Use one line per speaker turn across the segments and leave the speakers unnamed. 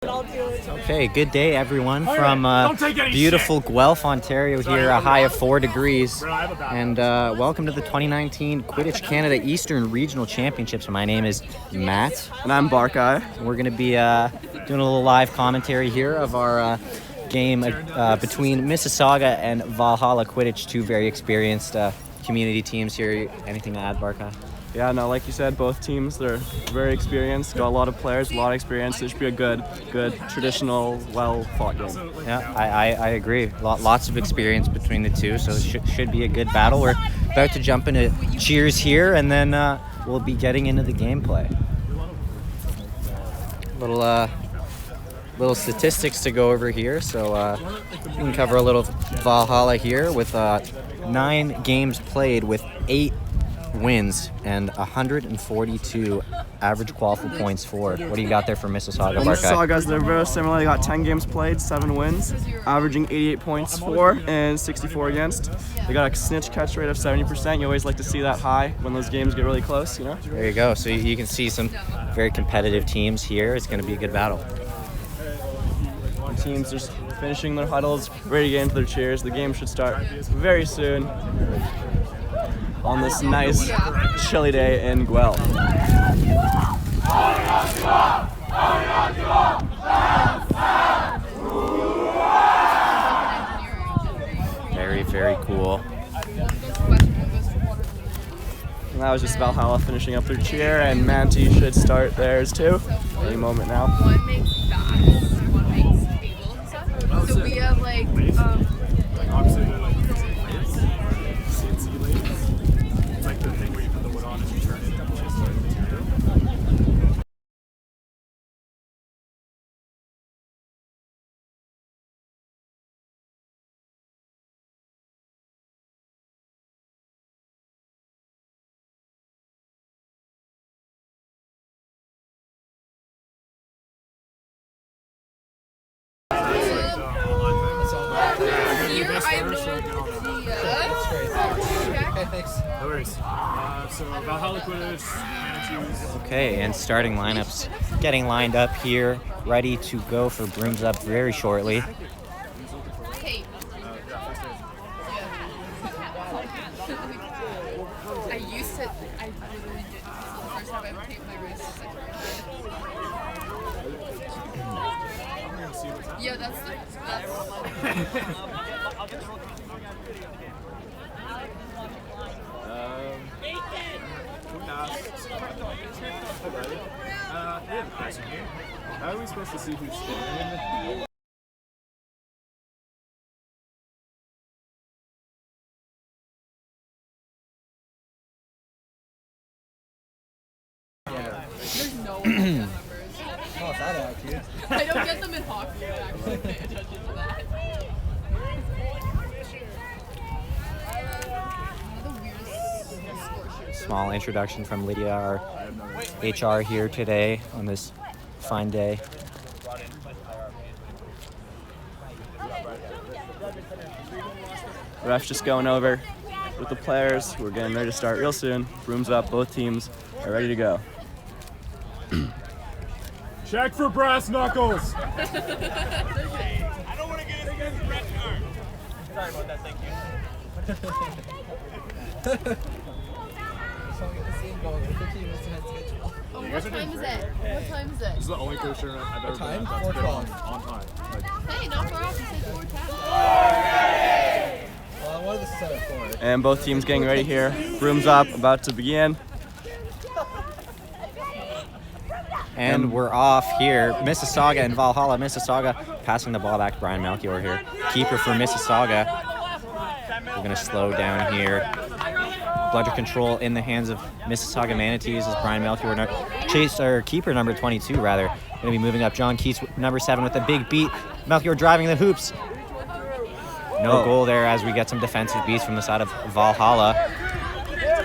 Okay, good day everyone from beautiful Guelph, Ontario here, a high of 4 degrees. And welcome to the 2019 Quidditch Canada Eastern Regional Championships. My name is Matt.
And I'm Barkai.
We're going to be doing a little live commentary here of our game between Mississauga and Valhalla Quidditch, two very experienced community teams here. Anything to add, Barkai?
Yeah, no, like you said, both teams, they're very experienced, got a lot of players, a lot of experience. It should be a good, traditional, well-fought game.
Yeah, I agree. Lots of experience between the two, so it should be a good battle. We're about to jump into cheers here, and then we'll be getting into the gameplay. Little statistics to go over here. So we can cover a little Valhalla here with 9 games played with 8 wins and 142 average qualified points for. What do you got there for Mississauga, Barkai?
Mississauga's, they're very similar. They got 10 games played, 7 wins, averaging 88 points for and 64 against. They got a snitch catch rate of 70%. You always like to see that high when those games get really close, you know?
There you go. So you can see some very competitive teams here. It's going to be a good battle.
The teams just finishing their huddles, ready to get into their cheers. The game should start very soon on this nice, chilly day in Guelph.
Very, very cool.
And that was just Valhalla finishing up their cheer, and Manatees should start theirs too any moment now.
One makes fast, one makes stable and stuff. So we have like
obviously CNC lathes. It's like the thing where you put the wood on and you turn it and just like material.
here I have
No worries. So Valhalla Quidditch, Manatees.
Okay, and starting lineups getting lined up here, ready to go for brooms up very shortly.
Hey. I literally did. This is the first time I've taped my wrist. Yeah, that's.
I have a question here. How are we supposed to see who's standing?
There's no one that numbers. Oh, it's that actually. I don't get them in hockey. I actually pay attention to that.
Small introduction from Lydia, our HR here today on this fine day.
Ref's just going over with the players. We're getting ready to start real soon. Brooms up, both teams are ready to go.
Check for brass knuckles.
I don't want to get it against red card. Sorry about that, thank you.
Oh, what time is it? What time is it?
This is the only cruise tournament I've ever been at that's been on time.
Hey, not for us. You said 4:10.
What is this set up for?
And both teams getting ready here. Brooms up, about to begin.
And we're off here. Mississauga and Valhalla. Mississauga passing the ball back to Brian Melchior here. Keeper for Mississauga. We're going to slow down here. Bludger control in the hands of Mississauga Manatees as Brian Melchior, keeper number 22 rather, going to be moving up. John Keats, number 7 with a big beat. Melchior driving the hoops. No goal there as we get some defensive beats from the side of Valhalla.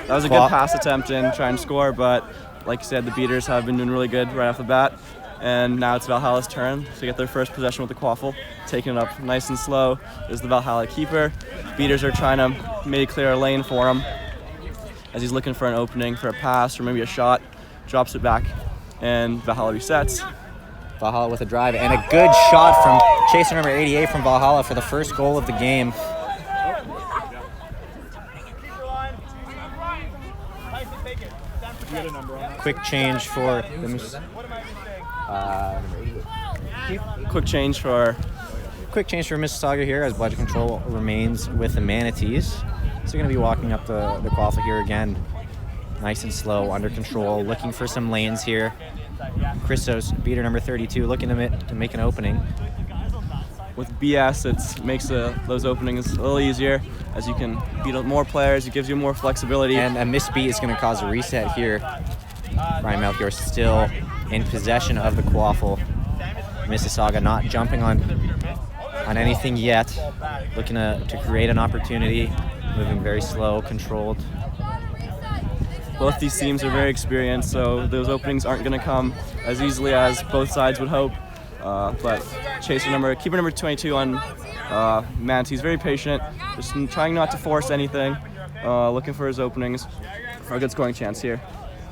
That was a good pass attempt in trying to score, but like you said, the beaters have been doing really good right off the bat. And now it's Valhalla's turn to get their first possession with the quaffle. Taking it up nice and slow is the Valhalla keeper. Beaters are trying to make clear a lane for him as he's looking for an opening for a pass or maybe a shot. Drops it back, and Valhalla resets.
Valhalla with a drive and a good shot from chaser number 88 from Valhalla for the first goal of the game. Quick change for the
Quick change for
Mississauga here as Bludger Control remains with the Manatees. So they're going to be walking up the quaffle here again. Nice and slow, under control, looking for some lanes here. Christos, beater number 32, looking to make an opening.
with BS, it makes those openings a little easier as you can beat more players. It gives you more flexibility.
And a misbeat is going to cause a reset here. Brian Melchior still in possession of the quaffle. Mississauga not jumping on anything yet. Looking to create an opportunity. Moving very slow, controlled.
Both these teams are very experienced, so those openings aren't going to come as easily as both sides would hope. But keeper number 22 on Manatees, very patient, just trying not to force anything, looking for his openings for a good scoring chance here.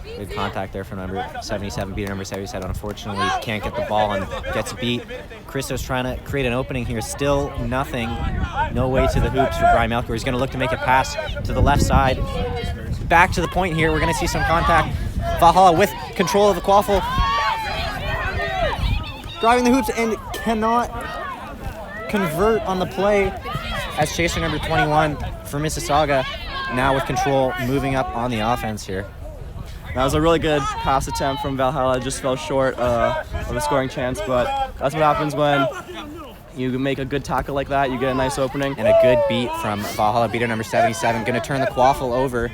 Good contact there from number 77, beater number 77. Unfortunately, can't get the ball and gets beat. Christos trying to create an opening here. Still nothing. No way to the hoops for Brian Melchior. He's going to look to make a pass to the left side. Back to the point here. We're going to see some contact. Valhalla with control of the quaffle. Driving the hoops and cannot convert on the play as chaser number 21 for Mississauga. Now with control, moving up on the offense here.
That was a really good pass attempt from Valhalla. Just fell short of a scoring chance, but that's what happens when you make a good tackle like that. You get a nice opening.
And a good beat from Valhalla, beater number 77. Going to turn the quaffle over.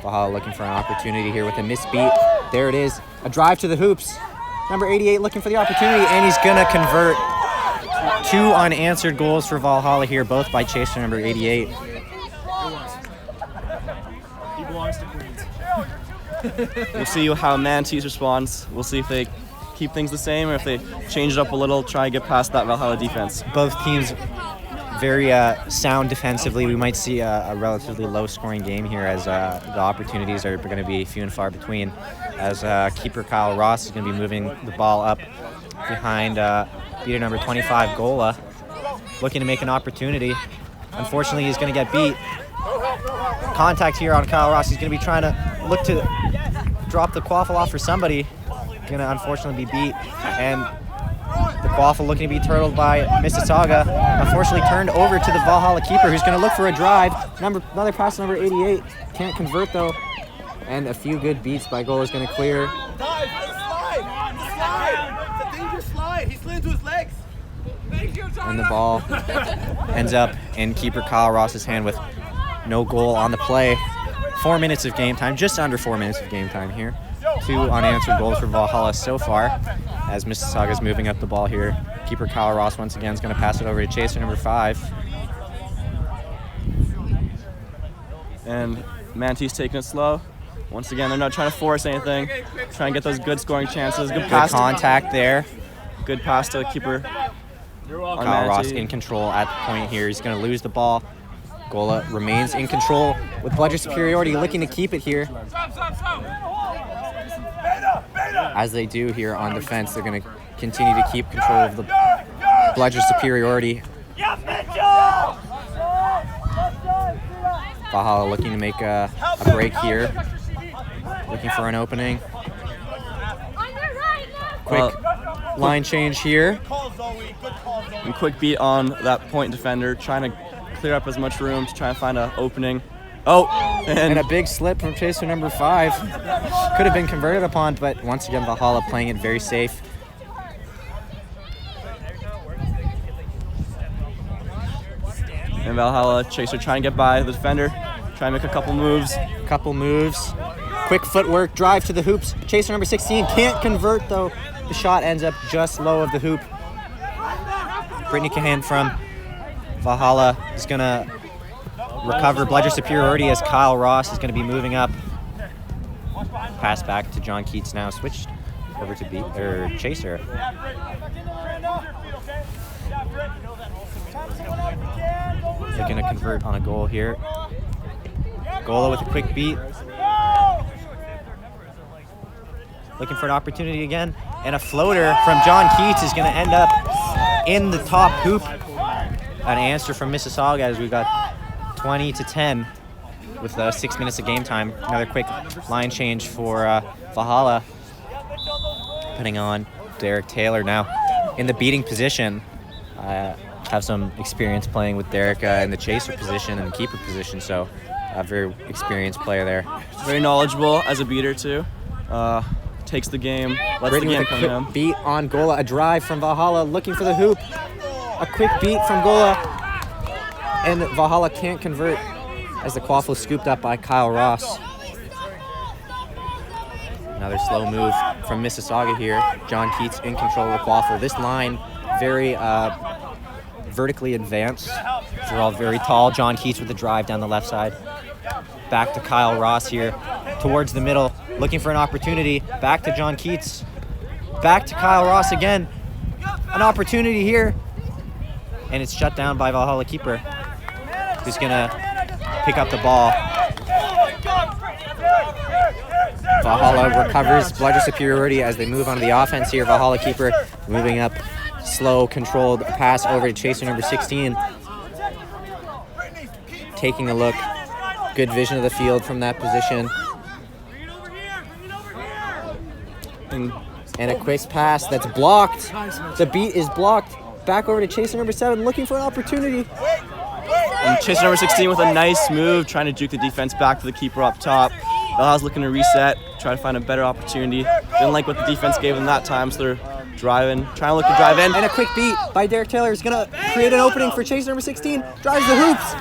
Valhalla looking for an opportunity here with a misbeat. There it is. A drive to the hoops. Number 88 looking for the opportunity, and he's going to convert. 2 unanswered goals for Valhalla here, both by chaser number 88.
He belongs to Queens.
We'll see how Manatees responds. We'll see if they keep things the same or if they change it up a little, try and get past that Valhalla defense.
Both teams very sound defensively. We might see a relatively low-scoring game here as the opportunities are going to be few and far between. As keeper Kyle Ross is going to be moving the ball up behind beater number 25, Gola, looking to make an opportunity. Unfortunately, he's going to get beat. Contact here on Kyle Ross. He's going to be trying to look to drop the quaffle off for somebody. Going to unfortunately be beat. And the quaffle looking to be turtled by Mississauga. Unfortunately turned over to the Valhalla keeper, who's going to look for a drive. Another pass, number 88. Can't convert, though. And a few good beats by goal is going to clear.
Slide! It's a dangerous slide. He's slid into his legs.
And the ball ends up in keeper Kyle Ross's hand with no goal on the play. 4 minutes of game time, just under 4 minutes of game time here. 2 unanswered goals for Valhalla so far as Mississauga's moving up the ball here. Keeper Kyle Ross once again is going to pass it over to chaser number 5.
And Manatees taking it slow. Once again, they're not trying to force anything. Trying to get those good scoring chances. Good pass.
Good contact there.
Good pass to keeper.
Kyle Ross in control at the point here. He's going to lose the ball. Gola remains in control with Bludger superiority, looking to keep it here. As they do here on defense, they're going to continue to keep control of the Bludger superiority. Valhalla looking to make a break here. Looking for an opening. Quick line change here.
And quick beat on that point defender, trying to clear up as much room to try and find an opening. Oh,
and a big slip from chaser number 5. Could have been converted upon, but once again, Valhalla playing it very safe.
And Valhalla chaser trying to get by the defender, trying to make a couple moves.
Quick footwork, drive to the hoops. Chaser number 16 can't convert, though. The shot ends up just low of the hoop. Brittany Cahan from Valhalla is going to recover Bludger superiority as Kyle Ross is going to be moving up. Pass back to John Keats now. Switched over to chaser. Looking to convert on a goal here. Gola with a quick beat. Looking for an opportunity again, And a floater from John Keats is going to end up in the top hoop. An answer from Mississauga as we got 20-10 with 6 minutes of game time. Another quick line change for Valhalla. Putting on Derek Taylor now in the beating position. Have some experience playing with Derek in the chaser position and the keeper position, so a very experienced player there.
Very knowledgeable as a beater too. Takes the game, lets the game come to him.
Beat on Gola, a drive from Valhalla looking for the hoop. A quick beat from Gola, and Valhalla can't convert as the quaffle is scooped up by Kyle Ross. Another slow move from Mississauga here. John Keats in control of the quaffle. This line very vertically advanced. They're all very tall. John Keats with the drive down the left side. Back to Kyle Ross here towards the middle, looking for an opportunity. Back to John Keats. Back to Kyle Ross again. An opportunity here. And it's shut down by Valhalla keeper, who's gonna pick up the ball. Valhalla recovers bludger superiority as they move onto the offense here. Valhalla keeper moving up, slow, controlled pass over to chaser number 16. Taking a look, good vision of the field from that position. And a quick pass that's blocked. The beat is blocked. Back over to chaser number 7, looking for an opportunity.
And chaser number 16 with a nice move, trying to juke the defense back to the keeper up top. Valhalla's looking to reset, try to find a better opportunity. Didn't like what the defense gave them that time, so they're driving, trying to look to drive in.
And a quick beat by Derek Taylor is going to create an opening for chaser number 16. Drives the hoops.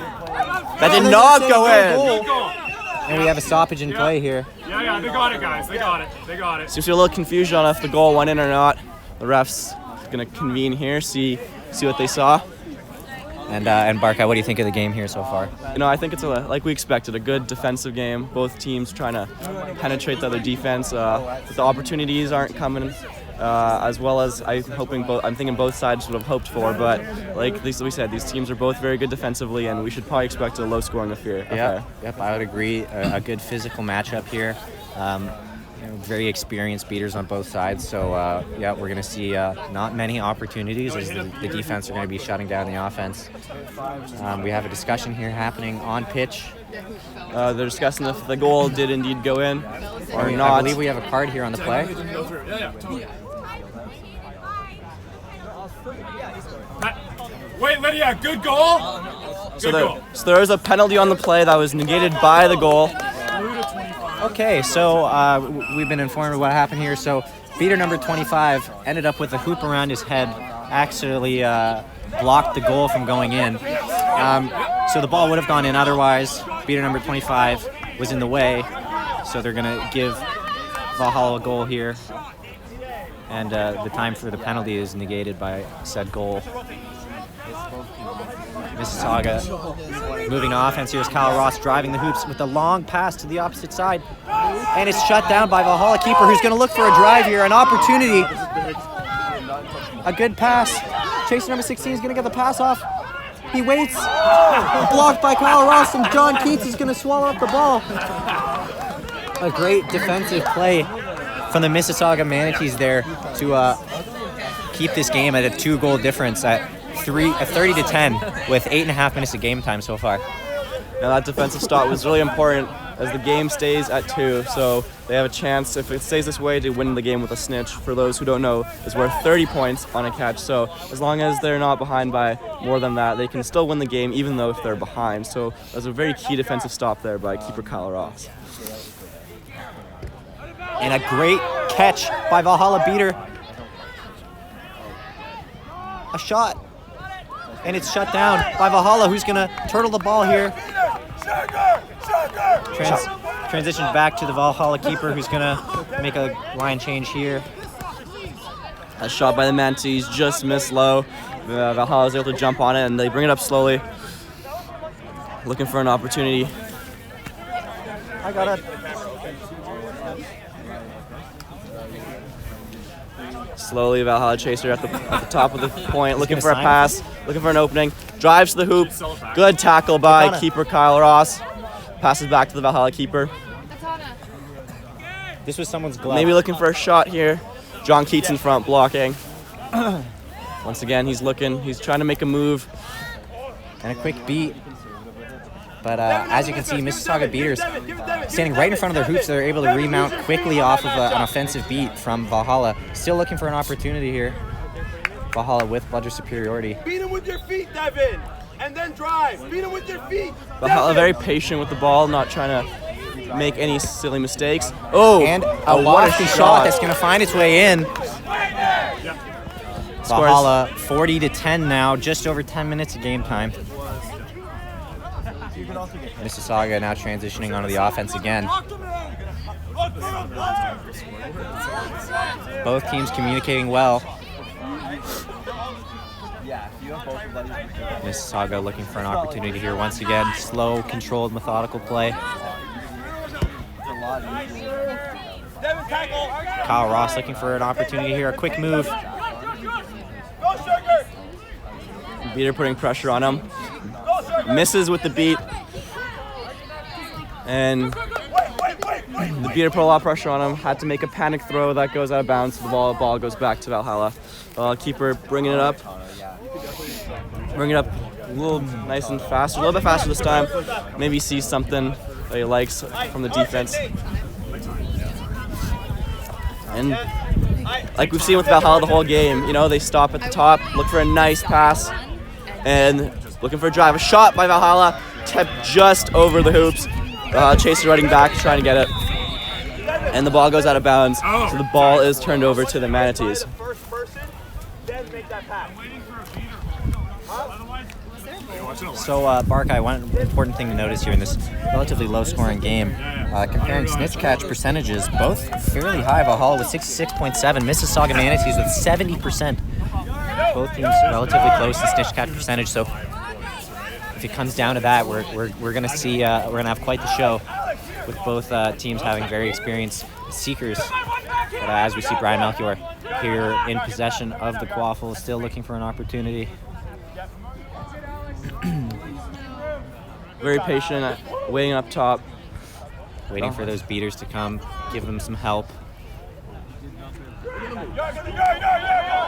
That did not go in.
And we have a stoppage in play here.
Yeah, they got it, guys. They got it.
Seems to be a little confusion on if the goal went in or not. The refs going to convene here, see what they saw.
And Barca, what do you think of the game here so far?
You know, I think it's like we expected, a good defensive game. Both teams trying to penetrate the other defense. But the opportunities aren't coming as well as I'm thinking both sides would have hoped for. But like we said, these teams are both very good defensively, and we should probably expect a low-scoring affair.
Yep, I would agree. A good physical matchup here. Very experienced beaters on both sides. So we're going to see not many opportunities as the defense are going to be shutting down the offense. We have a discussion here happening on pitch.
They're discussing if the goal did indeed go in or not.
I believe we have a card here on the play.
Wait, Lydia, good goal?
So there was a penalty on the play that was negated by the goal.
Okay, so we've been informed of what happened here. So beater number 25 ended up with a hoop around his head, actually blocked the goal from going in. So the ball would have gone in otherwise. Beater number 25 was in the way, so they're going to give Valhalla a goal here. And the time for the penalty is negated by said goal. Mississauga moving to offense here is Kyle Ross driving the hoops with a long pass to the opposite side. And it's shut down by Valhalla keeper, who's going to look for a drive here, an opportunity. A good pass. Chaser number 16 is going to get the pass off. He waits. Blocked by Kyle Ross, and John Keats is going to swallow up the ball. A great defensive play from the Mississauga Manatees there to keep this game at a 2-goal difference at 30-10 with 8.5 minutes of game time so far.
Now that defensive stop was really important as the game stays at 2, so they have a chance, if it stays this way, to win the game with a snitch. For those who don't know, is worth 30 points on a catch, so as long as they're not behind by more than that, they can still win the game even though if they're behind. So that's a very key defensive stop there by keeper Kyle Ross.
And a great catch by Valhalla beater. A shot. And it's shut down by Valhalla, who's going to turtle the ball here. Transition back to the Valhalla keeper, who's going to make a line change here.
A shot by the Manatees, just missed low. Valhalla is able to jump on it, and they bring it up slowly. Looking for an opportunity.
I got it.
Slowly, Valhalla chaser at the top of the point, looking for a pass, looking for an opening. Drives to the hoop. Good tackle by keeper Kyle Ross. Passes back to the Valhalla keeper.
This was someone's glove.
Maybe looking for a shot here. John Keats in front blocking. Once again, he's looking. He's trying to make a move.
And a quick beat. But as you can see, Mississauga Beaters standing right in front of their hoops. They're able to remount quickly off of an offensive beat from Valhalla. Still looking for an opportunity here. Valhalla with bludger superiority.
Beat him with your feet, Devin, and then drive. Beat him with your feet.
Valhalla very patient with the ball, not trying to make any silly mistakes. Oh,
And a lofty shot that's going to find its way in. Valhalla 40-10 now, just over 10 minutes of game time. Mississauga now transitioning onto the offense again. Both teams communicating well. Mississauga looking for an opportunity here once again. Slow, controlled, methodical play. Kyle Ross looking for an opportunity here. A quick move.
Beater putting pressure on him. Misses with the beat. And the Beater put a lot of pressure on him. Had to make a panic throw that goes out of bounds. The ball goes back to Valhalla. Keeper bringing it up. Bring it up a little nice and fast. A little bit faster this time. Maybe see something that he likes from the defense. And like we've seen with Valhalla the whole game, you know, they stop at the top, look for a nice pass, and looking for a drive. A shot by Valhalla, tipped just over the hoops. Chaser running back, trying to get it. And the ball goes out of bounds, so the ball is turned over to the Manatees.
So, Barkai, one important thing to notice here in this relatively low-scoring game, comparing snitch catch percentages, both fairly high. Valhalla with 66.7, Mississauga Manatees with 70%. Both teams relatively close in snitch catch percentage. So, if it comes down to that, we're gonna see we're gonna have quite the show with both teams having very experienced seekers. But as we see Brian Melchior here in possession of the quaffle, still looking for an opportunity.
Very patient, waiting up top.
Waiting for those beaters to come, give them some help.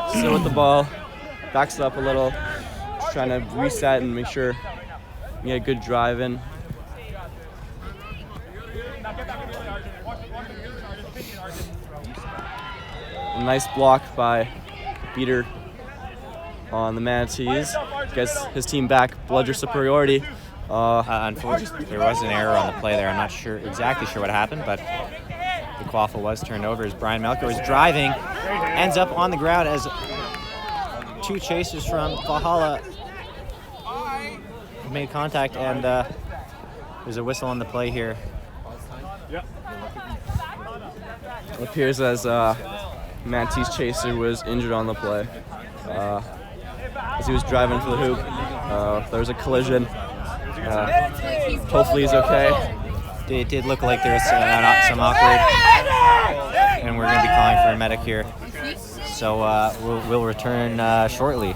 Still with the ball, backs it up a little, just trying to reset and make sure you get a good drive in. A nice block by Beater on the Manatees. Gets his team back, bludger superiority.
Unfortunately, there was an error on the play there. I'm not exactly sure what happened, but the quaffle was turned over as Brian Melchior is driving, ends up on the ground as two chasers from Valhalla made contact, and there's a whistle on the play here.
It appears as Manatees chaser was injured on the play. As he was driving for the hoop, there was a collision. Hopefully he's okay.
It did look like there was some awkward, and we're going to be calling for a medic here. So we'll return shortly.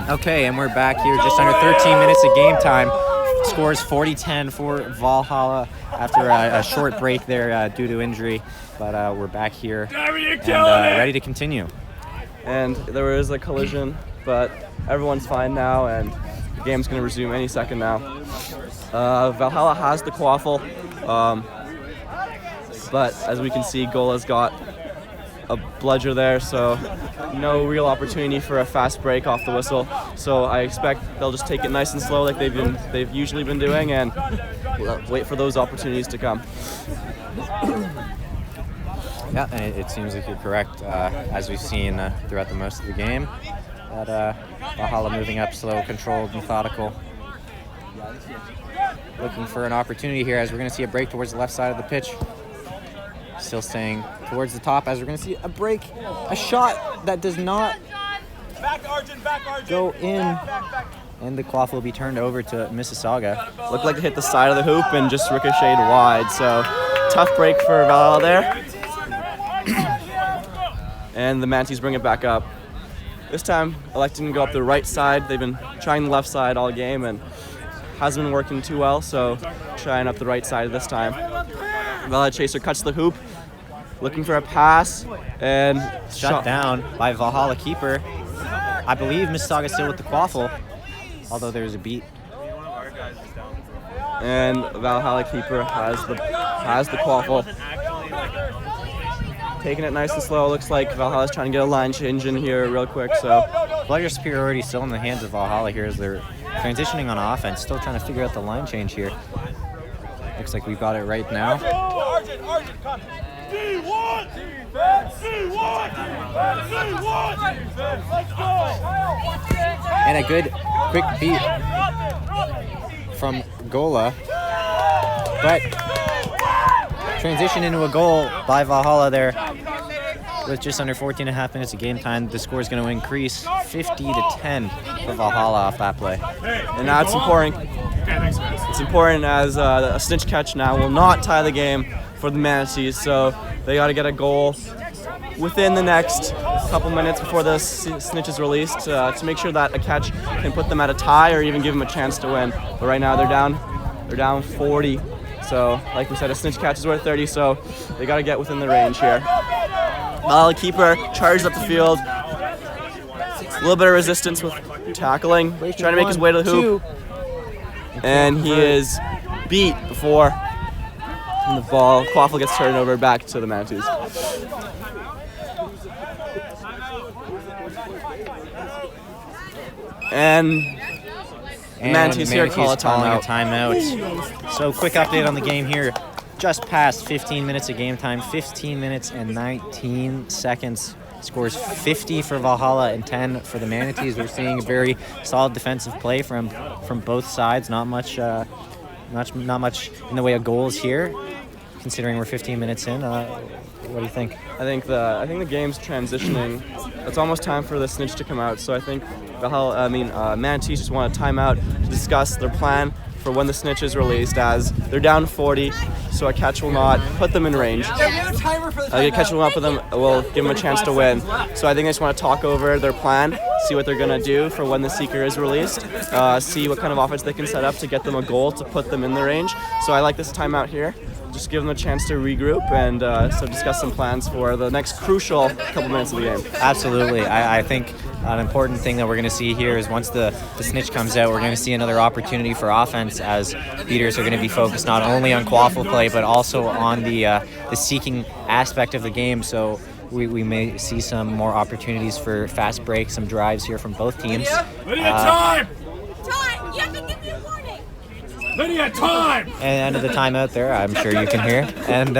Okay, and we're back here just under 13 minutes of game time. Scores 40-10 for Valhalla after a short break there due to injury. But we're back here and ready to continue.
And there was a collision, but everyone's fine now, and the game's going to resume any second now. Valhalla has the quaffle, but as we can see, Gola's got a bludger there, so no real opportunity for a fast break off the whistle. So I expect they'll just take it nice and slow like they've usually been doing, and wait for those opportunities to come.
Yeah, and it seems like you're correct, as we've seen throughout the most of the game. That Valhalla moving up slow, controlled, methodical. Looking for an opportunity here as we're going to see a break towards the left side of the pitch. Still staying towards the top as we're going to see a break, a shot that does not go in. And the quaff will be turned over to Mississauga.
Looked like it hit the side of the hoop and just ricocheted wide, so tough break for Valhalla there. And the Manatees bring it back up. This time, electing to go up the right side. They've been trying the left side all game and hasn't been working too well, so trying up the right side this time. Valhalla chaser cuts the hoop, looking for a pass, and
shut down by Valhalla keeper. I believe Mississauga still with the quaffle, although there's a beat.
And Valhalla keeper has the quaffle. Taking it nice and slow. Looks like Valhalla's trying to get a line change in here real quick. So
player superiority still in the hands of Valhalla here as they're transitioning on offense, still trying to figure out the line change here. Looks like we've got it right now. And a good quick beat from Gola, but transition into a goal by Valhalla there with just under 14.5 minutes of game time. The score is going to increase 50-10 for Valhalla off that play.
And now it's important. It's important as a snitch catch now will not tie the game for the Manatees, so they got to get a goal within the next couple minutes before the snitch is released to make sure that a catch can put them at a tie or even give them a chance to win. But right now they're down 40. So, like we said, a snitch catch is worth 30, so they got to get within the range here. Valhalla keeper charges up the field. A little bit of resistance with tackling, trying to make his way to the hoop. And he is beat before the ball. Quaffle gets turned over back to the Manatees.
And
Manatees here call a
timeout. So quick update on the game here. Just past 15 minutes of game time, 15 minutes and 19 seconds. Scores 50 for Valhalla and 10 for the Manatees. We're seeing a very solid defensive play from both sides. Not much in the way of goals here, considering we're 15 minutes in. What do you think?
I think the game's transitioning. It's almost time for the snitch to come out. So I think Manatees just want a timeout to discuss their plan for when the snitch is released, as they're down 40, so a catch will not put them in range. A catch will not put them, will give them a chance to win. So I think they just want to talk over their plan, see what they're going to do for when the seeker is released, see what kind of offense they can set up to get them a goal to put them in the range. So I like this timeout here. Just give them a chance to regroup and so discuss some plans for the next crucial couple minutes of the game.
Absolutely. I think an important thing that we're going to see here is once the snitch comes out, we're going to see another opportunity for offense, as beaters are going to be focused not only on quaffle play but also on the seeking aspect of the game. So we may see some more opportunities for fast breaks, some drives here from both teams.
Lydia, time!
Time! You have to give me a warning!
Lydia, time!
And end of the timeout there, I'm sure you can hear. And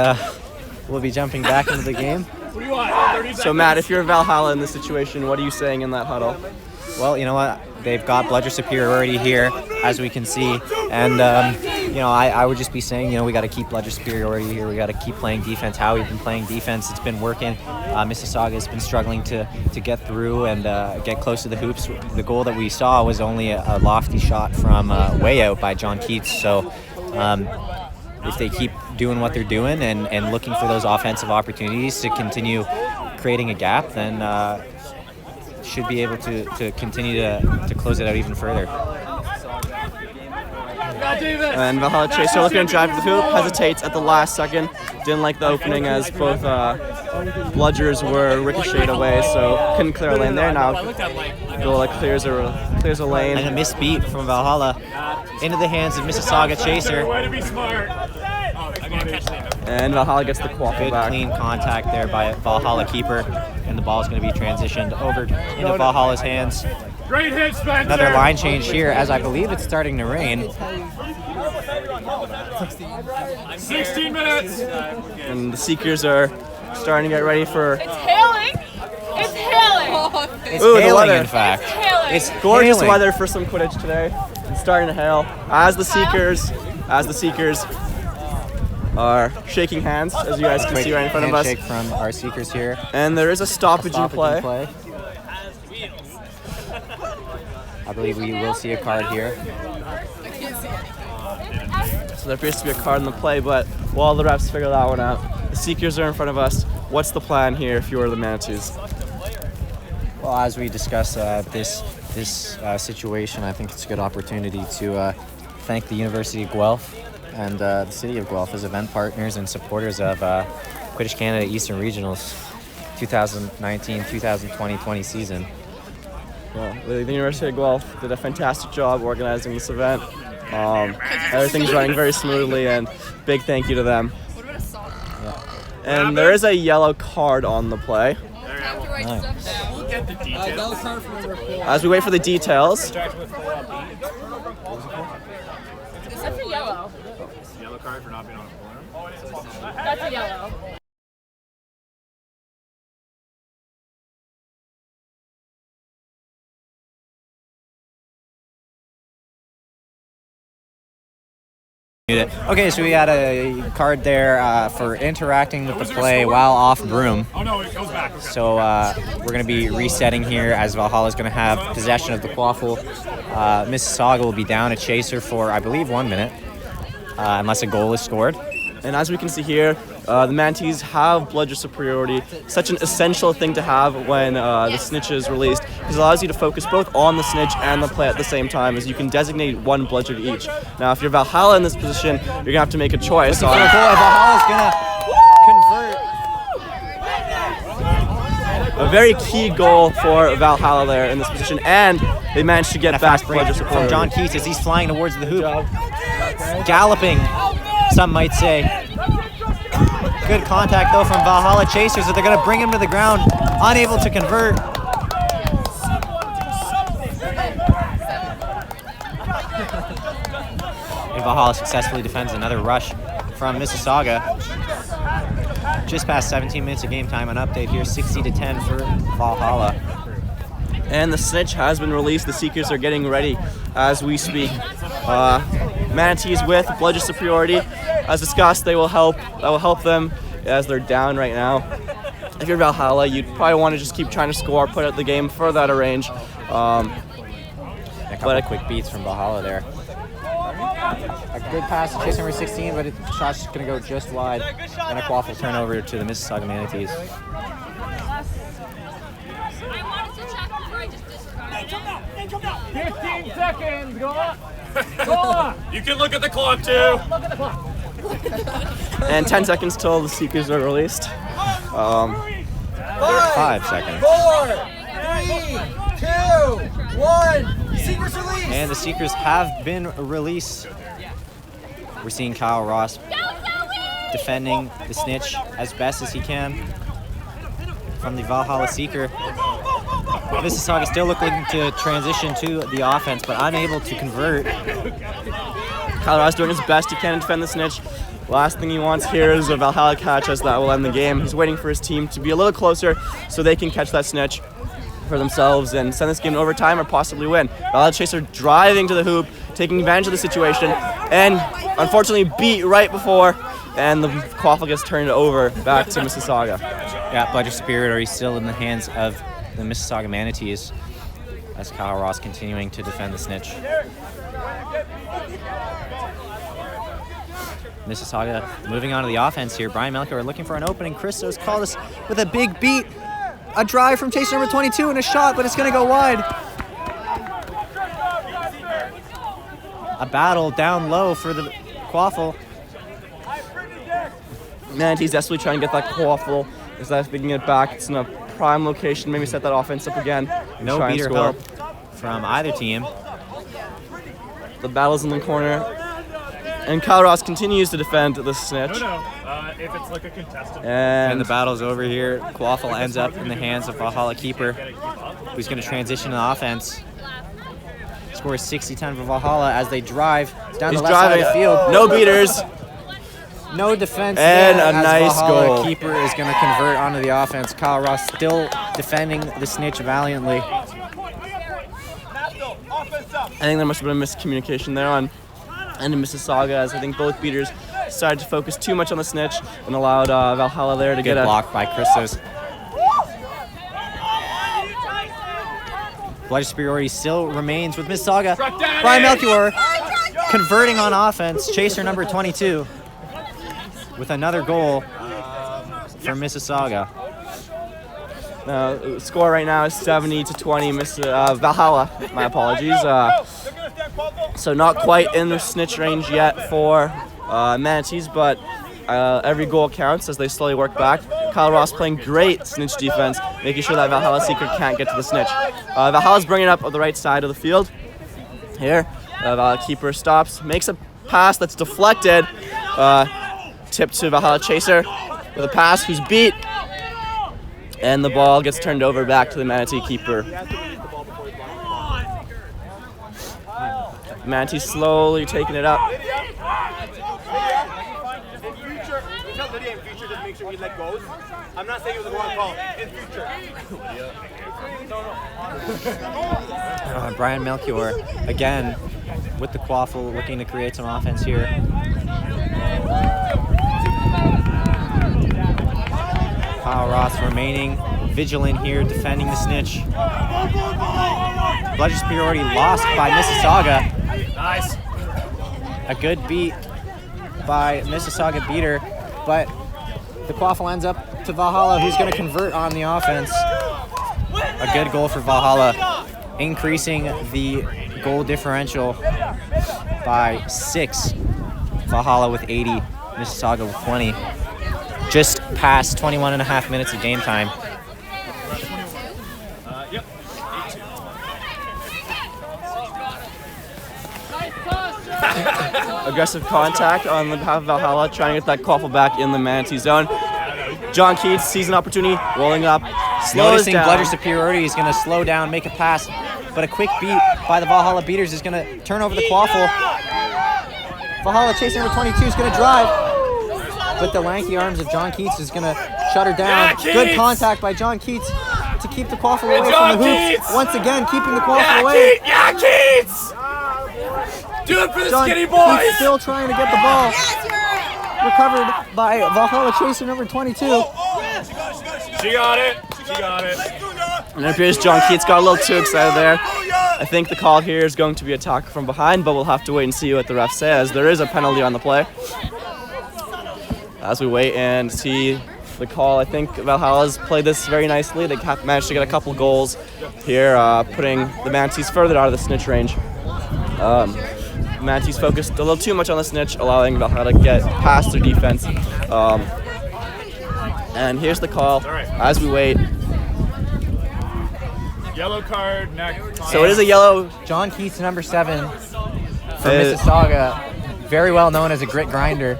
we'll be jumping back into the game.
What do you want?
So Matt, if you're Valhalla in this situation, what are you saying in that huddle?
Well, you know what? They've got bludger superiority here, as we can see. And, I would just be saying, we got to keep bludger superiority here. We got to keep playing defense. How we've been playing defense, it's been working. Mississauga has been struggling to get through and get close to the hoops. The goal that we saw was only a lofty shot from way out by John Keats. So if they keep doing what they're doing and looking for those offensive opportunities to continue creating a gap, then should be able to continue to close it out even further.
And Valhalla Chaser looking to drive to the hoop, hesitates at the last second. Didn't like the opening as both bludgers were ricocheted away, so couldn't clear a lane there. Now Gola clears a lane.
And a missed beat from Valhalla into the hands of Mississauga Chaser.
Way to be smart.
And Valhalla gets the quaffle
Good
back.
clean contact there by Valhalla keeper, and the ball is going to be transitioned over into Valhalla's hands.
Great hit, Spencer.
Another line change here, as I believe it's starting to rain.
16 minutes.
And the Seekers are starting to get ready for
It's hailing. It's hailing.
It's
Ooh, the
hailing,
weather.
in fact.
It's hailing.
It's
gorgeous
hailing.
weather for some Quidditch today. It's starting to hail as the Seekers are shaking hands, as you guys can see right in front of us.
Handshake from our Seekers here.
And there is a stoppage in play.
I believe we will see a card here.
I can't see anything.
So there appears to be a card in the play, but while the refs figure that one out, the Seekers are in front of us. What's the plan here if you are the Manatees?
Well, as we discuss this situation, I think it's a good opportunity to thank the University of Guelph and the City of Guelph as event partners and supporters of Quidditch Canada Eastern Regionals 2019-2020 season.
Well, the University of Guelph did a fantastic job organizing this event. Everything's running very smoothly, and big thank you to them.
What about a sock?
And there is a yellow card on the play.
Have to write
Nice.
stuff down.
We'll get the details.
As we wait for the details,
Starts with 4B.
That's a yellow.
Yellow card for not being on a corner.
That's a yellow.
Okay, so we had a card there for interacting with the play while off broom.
Oh no, it goes back. Okay.
So we're going to be resetting here as Valhalla is going to have possession of the quaffle. Mississauga will be down a chaser for, I believe, 1 minute, unless a goal is scored.
and as we can see here, the Manatees have bludger superiority, such an essential thing to have when the Snitch is released, because it allows you to focus both on the Snitch and the play at the same time, as you can designate one bludger to each. Now, if you're Valhalla in this position, you're going to have to make a choice.
Valhalla's going to convert.
A very key goal for Valhalla there in this position, and they managed to get back bludger
From
superiority.
John Keats as he's flying towards the hoop. Galloping, some might say. Good contact though from Valhalla Chasers, that they're going to bring him to the ground, unable to convert. And Valhalla successfully defends another rush from Mississauga. Just past 17 minutes of game time. An update here, 60-10 for Valhalla.
And the Snitch has been released. The Seekers are getting ready as we speak. Manatees with bludger superiority. As discussed, that will help them as they're down right now. If you're Valhalla, you'd probably want to just keep trying to score, put out the game further out of range.
A couple of quick beats from Valhalla there. A good pass to chase number 16, but the shot's going to go just wide. And a quaffle turnover to the Mississauga Manatees.
I wanted to check before I just disregarded.
15 seconds, go on. Go on. You can look at the clock too.
And 10 seconds till the Seekers are released.
5 seconds.
4, 3, 2, 1. Seekers release.
And the Seekers have been released. We're seeing Kyle Ross defending the Snitch as best as he can from the Valhalla Seeker. Mississauga still looking to transition to the offense, but unable to convert.
Kyle Ross doing his best he can to defend the Snitch. Last thing he wants here is a Valhalla catch, as that will end the game. He's waiting for his team to be a little closer so they can catch that Snitch for themselves and send this game to overtime or possibly win. Valhalla Chaser driving to the hoop, taking advantage of the situation, and unfortunately beat right before, and the quaffle gets turned over back to Mississauga.
Yeah, bludger superiority still in the hands of the Mississauga Manatees as Kyle Ross continuing to defend the Snitch. Mississauga moving on to the offense here. Brian Melchior looking for an opening. Christos called us with a big beat. a drive from chaser number 22 and a shot, but it's going to go wide. A battle down low for the quaffle.
Manatees desperately trying to get that quaffle. Instead of picking it back, it's in a prime location. Maybe set that offense up again. And
No
try and
beater
score.
help from either team.
The battle's in the corner. And Kyle Ross continues to defend the Snitch.
If it's like a contestant.
And the battle's over here. Quaffle ends up in the hands of Valhalla keeper, who's going to transition to offense. Scores 60-10 for Valhalla as they drive down the left side of the field.
No beaters.
No defense
And
there
a
as
nice
Valhalla
goal.
keeper is going to convert onto the offense. Kyle Ross still defending the Snitch valiantly.
I think there must have been a miscommunication there on and in Mississauga, as I think both beaters decided to focus too much on the Snitch and allowed Valhalla there to
Good
get a
block by Christos. Blood superiority still remains with Mississauga. Brian Melchior converting on offense. Chaser number 22 with another goal for Mississauga.
Score right now is 70-20. Valhalla, my apologies. So not quite in the Snitch range yet for Manatees, but every goal counts as they slowly work back. Kyle Ross playing great Snitch defense, making sure that Valhalla Seeker can't get to the Snitch. Valhalla's bringing up on the right side of the field. Here, Valhalla keeper stops, makes a pass that's deflected. Tipped to Valhalla Chaser with a pass who's beat. And the ball gets turned over back to the Manatee keeper. Manatee slowly taking it up.
I'm not saying it was a wrong call. In future.
Brian Melchior again with the quaffle, looking to create some offense here. Kyle Ross remaining vigilant here, defending the Snitch. Blood superiority lost by Mississauga.
Nice.
A good beat by Mississauga beater, but the quaffle ends up to Valhalla, who's going to convert on the offense. A good goal for Valhalla, increasing the goal differential by 6. Valhalla with 80, Mississauga with 20. Just past 21 and a half minutes of game time.
Aggressive contact on the behalf of Valhalla, trying to get that quaffle back in the Manatee zone. John Keats sees an opportunity, rolling up, slows
Noticing
down.
Bludger superiority is going to slow down, make a pass, but a quick beat by the Valhalla beaters is going to turn over the quaffle. Valhalla chasing number 22 is going to drive, but the lanky arms of John Keats is going to shut her down. Good contact by John Keats to keep the quaffle away from the hoops. Once again, keeping the quaffle away.
Keats! Do it for the
John
skinny boys!
Keats still trying to get the ball. Recovered by Valhalla chaser number 22.
She got it. She got it.
And it appears John Keats got a little too excited there. I think the call here is going to be attack from behind, but we'll have to wait and see what the ref says. There is a penalty on the play. As we wait and see the call, I think Valhalla's played this very nicely. They managed to get a couple goals here, putting the Manatees further out of the Snitch range. Manatees focused a little too much on the Snitch, allowing Valhalla to get past their defense. And here's the call as we wait.
Yellow card, next.
So it is a yellow.
John Keats, number 7 for Mississauga, very well known as a grit grinder.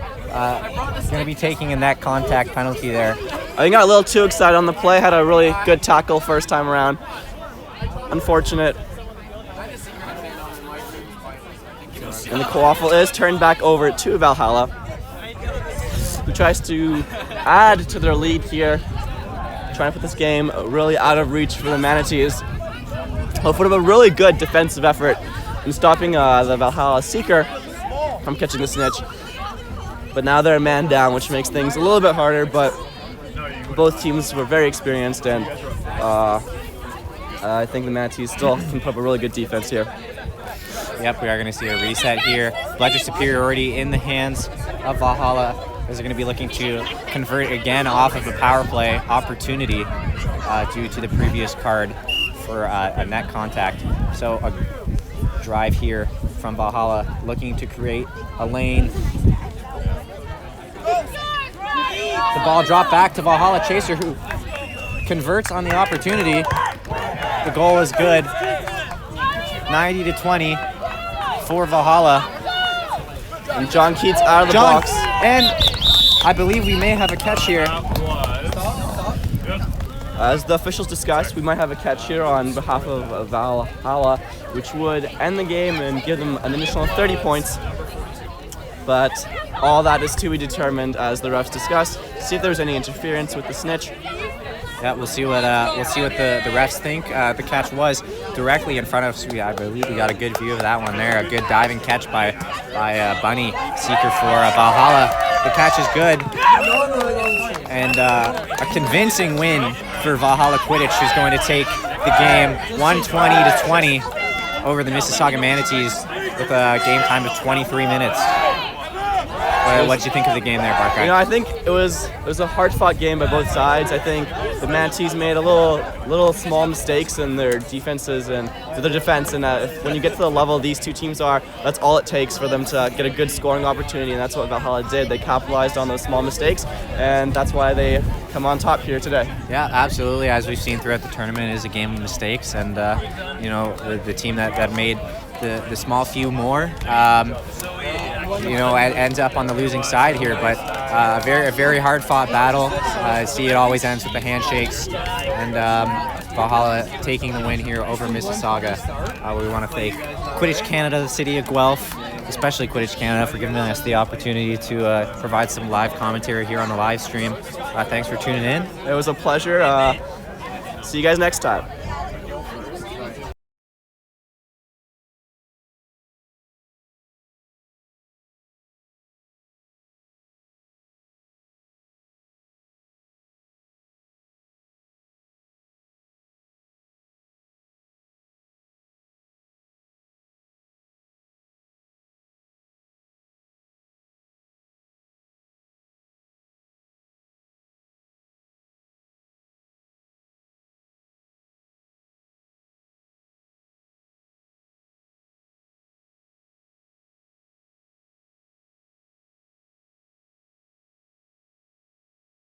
Going to be taking a net contact penalty there.
I think got a little too excited on the play. Had a really good tackle first time around. Unfortunate. And the quaffle is turned back over to Valhalla, who tries to add to their lead here, trying to put this game really out of reach for the Manatees. Hopefully a really good defensive effort in stopping the Valhalla Seeker from catching the Snitch. But now they're a man down, which makes things a little bit harder, but both teams were very experienced, and I think the Manatees still can put up a really good defense here.
Yep, we are going to see a reset here. Bludger superiority in the hands of Valhalla. Is going to be looking to convert again off of a power play opportunity due to the previous card for a net contact. So a drive here from Valhalla, looking to create a lane. The ball dropped back to Valhalla Chaser, who converts on the opportunity. The goal is good. 90-20 for Valhalla.
And John Keats out of the box.
And I believe we may have a catch here.
As the officials discussed, we might have a catch here on behalf of Valhalla, which would end the game and give them an additional 30 points. But all that is to be determined as the refs discussed. See if there's any interference with the snitch.
Yeah, we'll see what the refs think. The catch was directly in front of us. I believe we got a good view of that one there. A good diving catch by Bunny Seeker for Valhalla. The catch is good, and a convincing win for Valhalla Quidditch, who's going to take the game 120-20 over the Mississauga Manatees with a game time of 23 minutes. What did you think of the game there, Barker?
You know, I think it was a hard-fought game by both sides. I think the Manatees made a little small mistakes in their defenses and their defense. And when you get to the level these two teams are, that's all it takes for them to get a good scoring opportunity. And that's what Valhalla did. They capitalized on those small mistakes, and that's why they come on top here today.
Yeah, absolutely. As we've seen throughout the tournament, it is a game of mistakes, and you know, the team that made the small few more, you know, ends up on the losing side here. But a very hard fought battle. See, it always ends with the handshakes, and Valhalla taking the win here over Mississauga. We want to thank Quidditch Canada, the city of Guelph, especially Quidditch Canada, for giving us the opportunity to provide some live commentary here on the live stream. Thanks for tuning in.
It was a pleasure. See you guys next time.